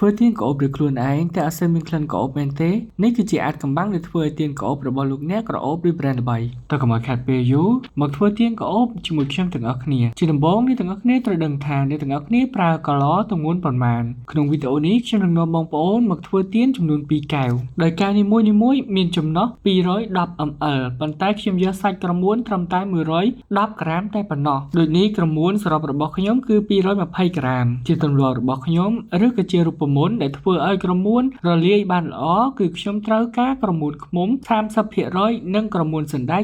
ធ្វើទៀនក្អូបដោយខ្លួនឯងតែអត់សូវមានក្លិនក្អូបមែនទេនេះគឺជាអាចកំបាំងដែលធ្វើឲ្យទៀនក្អូបរបស់លោកអ្នកក្រអូបដូច brand ល្បីតើកុំឲ្យខាត់ពេលយូរមកធ្វើទៀនក្អូបជាមួយខ្ញុំទាំងអស់គ្នាជាដំបូងអ្នកទាំងអស់គ្នាត្រូវដឹងថាអ្នកទាំងអស់គ្នាប្រើកាឡទម្ងន់ប៉ុន្មានក្នុងវីដេអូនេះខ្ញុំនឹងនាំបងប្អូនមកធ្វើទៀនចំនួន2កែវដោយកែវនីមួយៗមានចំណុះ210 ml ប៉ុន្តែខ្ញុំយកសាច់ក្រមួនត្រឹមតែ110ក្រាមតែប៉ុណ្ណោះដូចនេះក្រមួនសរុបរបស់ខ្ញុំគឺ220ក្រាមជាទម្លាប់របស់ខ្ញុំឬក៏ជារូបមន្តដែលធ្វើឲ្យក្រមួនរលាយបានល្អគឺខ្ញុំត្រូវការក្រមួនឃ្មុំ 30% និងក្រមួនសណ្តែក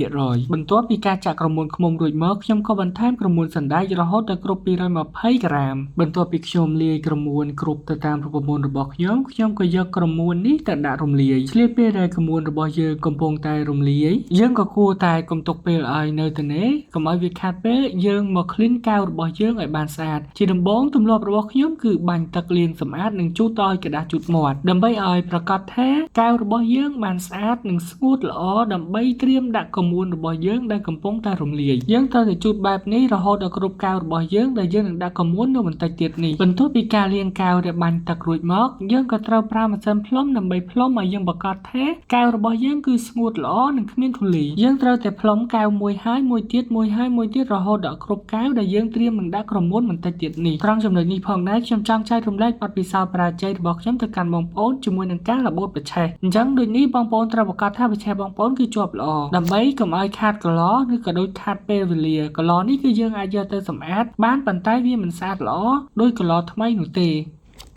70% បន្ទាប់ពីការចាក់ក្រមួនឃ្មុំរួចមកខ្ញុំក៏បន្ថែមក្រមួនសណ្តែករហូតដល់គ្រប់220ក្រាមបន្ទាប់ពីខ្ញុំលាយក្រមួនគ្រប់ទៅតាមរូបមន្តរបស់ខ្ញុំក៏យកក្រមួននេះទៅដាក់រំលាយឆ្លៀតពេលដែលក្រមួនរបស់យើងកំពុងតែរំលាយយើងក៏គួរតែកុំទុកពេលឲ្យនៅទៅនេះកុំឲ្យវាខាតពេលយើងមក clean កែវរបស់យើងឲ្យបានស្អាតជាដំបូងទម្លាប់របស់ខ្ញុំគឺបាញ់ទឹកលាងសម្អាតនិងជូតទៅឲ្យកដាស់ជូតមាត់ដើម្បីឲ្យប្រកាសថាកែវរបស់យើងបានស្អាតនិងស្ងួតល្អដើម្បីត្រៀមដាក់ក្រមួនរបស់យើងដែលកំពុងតែរំលាយយើងត្រូវតែជូតបែបនេះរហូតដល់គ្រប់កែវរបស់យើងដែលយើងនឹងដាក់ក្រមួននៅបន្តិចទៀតនេះបន្ទាប់ពីការលាងកែវដែលបាញ់ទឹករួចមកយើងក៏ត្រូវប្រើម៉ាស៊ីនផ្លុំដើម្បីផ្លុំឲ្យយើងប្រកាសថាកែវរបស់យើងគឺស្ងួតល្អនិងគ្មានធូលីយើងត្រូវតែផ្លុំកែវមួយហើយមួយទៀតមួយហើយមួយទៀតរហូតដល់គ្រប់កែវដែលយើងត្រៀមនឹងដាក់ក្រមួនបន្តិចទៀតនេះត្រង់ចំណុចនេះផងដែរខ្ញុំចង់ចែករំលែកបទពិសោធន៍ប្រាជ័យរបស់ខ្ញុំទៅកាន់បងប្អូនជាមួយនឹងការរបូតបច្ឆេះអញ្ចឹងដូចនេះបងប្អូនត្រូវប្រកាសថាបច្ឆេះបងប្អូនគឺជាប់ល្អដើម្បីកុំឲ្យខាតកន្លឬក៏ដូចខាតពេលវេលាកន្លនេះគឺយើងអាចយកទៅសម្អាតបានប៉ុន្តែវាមិនស្អាតល្អដូចកន្លថ្មីនោះទេ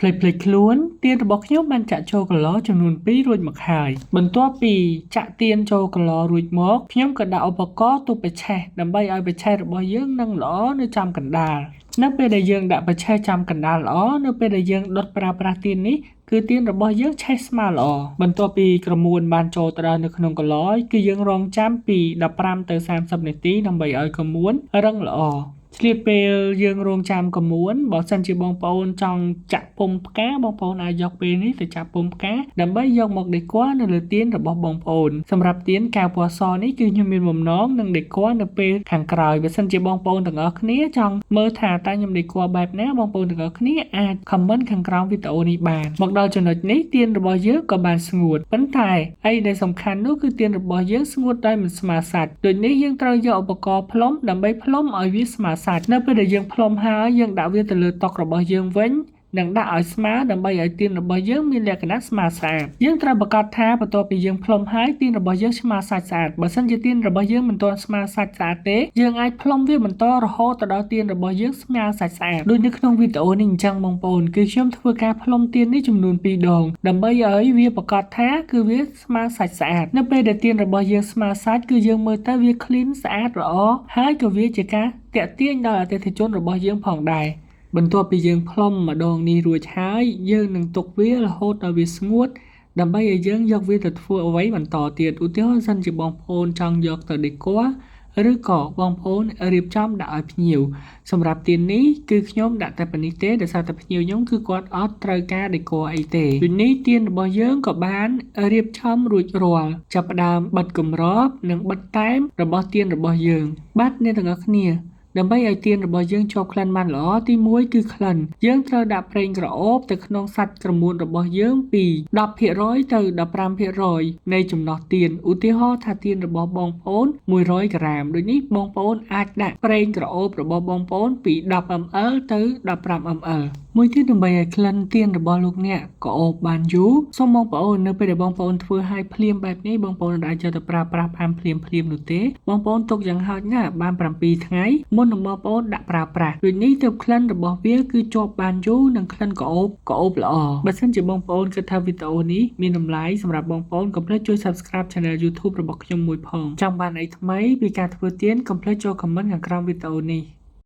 ភ្លេចខ្លួនទៀនរបស់ខ្ញុំបានចាក់ចូលកន្លចំនួន2រួចមកហើយបន្ទាប់ពីចាក់ទៀនចូលកន្លរួចមកខ្ញុំក៏ដាក់ឧបករណ៍ទប់បច្ឆេះដើម្បីឲ្យបច្ឆេះរបស់យើងនឹងល្អនៅចំកណ្ដាលនៅពេលដែលយើងដាក់បច្ឆេះចំកណ្ដាលល្អនៅពេលដែលយើងដុតប្រើប្រាស់ទៀននេះគឺទៀនរបស់យើងឆេះស្មើល្អបន្ទាប់ពីក្រមួនបានចូលទៅដល់នៅក្នុងកន្លគឺយើងរងចាំពី15ទៅ30នាទីដើម្បីឲ្យក្រមួនរឹងល្អឆ្លៀតពេលយើងរងចាំក្រមួនបើសិនជាបងប្អូនចង់ចាក់ពុម្ពផ្កាបងប្អូនអាចយកពេលនេះទៅចាក់ពុម្ពផ្កាដើម្បីយកមកដេគ័រនៅលើទៀនរបស់បងប្អូនសម្រាប់ទៀនកែវពណ៌សនេះគឺខ្ញុំមានបំណងនឹងដេគ័រនៅពេលខាងក្រោយបើសិនជាបងប្អូនទាំងអស់គ្នាចង់មើលថាតើខ្ញុំដេគ័របែបណាបងប្អូនទាំងអស់គ្នាអាច comment ខាងក្រោមវីដេអូនេះបានមកដល់ចំណុចនេះទៀនរបស់យើងក៏បានស្ងួតប៉ុន្តែអីដែលសំខាន់នោះគឺទៀនរបស់យើងស្ងួតដោយមិនស្មើសាច់ដូចនេះយើងត្រូវយកឧបករណ៍ផ្លុំដើម្បីផ្លុំឲ្យវាស្មើសាច់នៅពេលដែលយើងផ្លុំហើយយើងដាក់វាទៅលើតុរបស់យើងវិញនិងដាក់ឲ្យស្មើដើម្បីឲ្យទៀនរបស់យើងមានលក្ខណៈស្មើស្អាតយើងត្រូវប្រកាសថាបន្ទាប់ពីយើងផ្លុំហើយទៀនរបស់យើងស្មើសាច់ស្អាតបើសិនជាទៀនរបស់យើងមិនទាន់ស្មើសាច់ស្អាតទេយើងអាចផ្លុំវាបន្តរហូតដល់ទៀនរបស់យើងស្មើសាច់ស្អាតដូចនៅក្នុងវីដេអូនេះអញ្ចឹងបងប្អូនគឺខ្ញុំធ្វើការផ្លុំទៀននេះចំនួន2ដងដើម្បីឲ្យវាប្រកាសថាគឺវាស្មើសាច់ស្អាតនៅពេលដែលទៀនរបស់យើងស្មើសាច់គឺយើងមើលទៅវា clean ស្អាតល្អហើយក៏វាជាការទាក់ទាញដល់អតិថិជនរបស់យើងផងដែរបន្ទាប់ពីយើងផ្លុំម្ដងនេះរួចហើយយើងនឹងទុកវារហូតដល់វាស្ងួតដើម្បីឲ្យយើងយកវាទៅធ្វើអ្វីបន្តទៀតឧទាហរណ៍សិនជាបងប្អូនចង់យកទៅដេគ័រឬក៏បងប្អូនរៀបចំដាក់ឲ្យភ្ញៀវសម្រាប់ទៀននេះគឺខ្ញុំដាក់តែប៉ុណ្្នេះទេដោយសារតែភ្ញៀវខ្ញុំគឺគាត់អត់ត្រូវការដេគ័រអីទេដូចនេះទៀនរបស់យើងក៏បានរៀបចំរួចរាល់ចាប់ផ្ដើមបិទគម្របនិងបិទតែមរបស់ទៀនរបស់យើងបាទអ្នកទាំងអស់គ្នាដើម្បីឲ្យទៀនរបស់យើងជាប់ក្លិនបានល្អទី1គឺក្លិនយើងត្រូវដាក់ប្រេងក្រអូបទៅក្នុងសាច់ក្រមួនរបស់យើងពី 10% ទៅ 15% នៃចំណុះទៀនឧទាហរណ៍ថាទៀនរបស់បងប្អូន100ក្រាមដូចនេះបងប្អូនអាចដាក់ប្រេងក្រអូបរបស់បងប្អូនពី10 ml ទៅ15 ml មួយទៀតដើម្បីឲ្យក្លិនទៀនរបស់លោកអ្នកក្រអូបបានយូរសូមបងប្អូននៅពេលដែលបងប្អូនធ្វើឲ្យភ្លាមបែបនេះបងប្អូនអាចយកទៅប្រើប្រាស់បានភ្លាមនោះទេបងប្អូនទុកយ៉ាងហោចណាស់បាន7ថ្ងៃមុននឹងបងប្អូនដាក់ប្រើប្រាស់ដូចនេះទើបក្លិនរបស់វាគឺជាប់បានយូរនិងក្លិនក្រអូបល្អបើសិនជាបងប្អូនគិតថាវីដេអូនេះមានតម្លៃសម្រាប់បងប្អូនកុំភ្លេចជួយ Subscribe Channel YouTube របស់ខ្ញុំមួយផងចង់បានអីថ្មីពីការធ្វើទៀនកុំភ្លេចចូល comment ខាងក្រោមវីដេអូនេះ